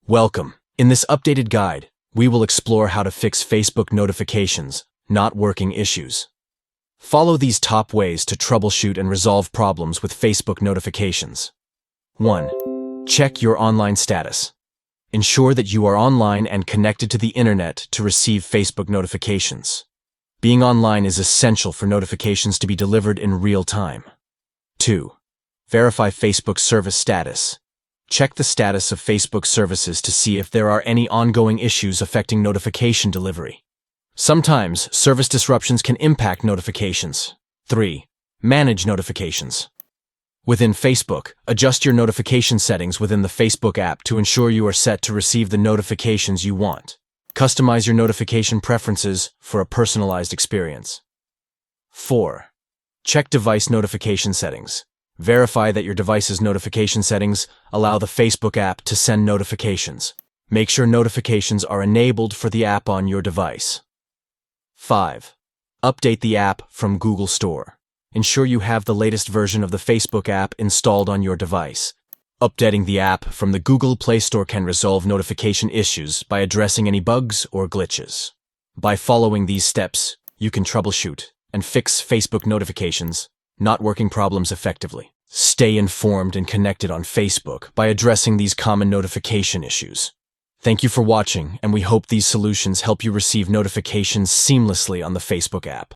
Welcome. In this updated guide, we will explore how to fix Facebook notifications, not working issues. Follow these top ways to troubleshoot and resolve problems with Facebook notifications. 1. Check your online status. Ensure that you are online and connected to the internet to receive Facebook notifications. Being online is essential for notifications to be delivered in real time. 2. Verify Facebook service status. Check the status of Facebook services to see if there are any ongoing issues affecting notification delivery. Sometimes, service disruptions can impact notifications. 3. Manage notifications. Within Facebook, adjust your notification settings within the Facebook app to ensure you are set to receive the notifications you want. Customize your notification preferences for a personalized experience. 4. Check device notification settings. Verify that your device's notification settings allow the Facebook app to send notifications. Make sure notifications are enabled for the app on your device. 5. Update the app from Google Store. Ensure you have the latest version of the Facebook app installed on your device. Updating the app from the Google Play Store can resolve notification issues by addressing any bugs or glitches. By following these steps, you can troubleshoot and fix Facebook notifications not working problems effectively. Stay informed and connected on Facebook by addressing these common notification issues. Thank you for watching, and we hope these solutions help you receive notifications seamlessly on the Facebook app.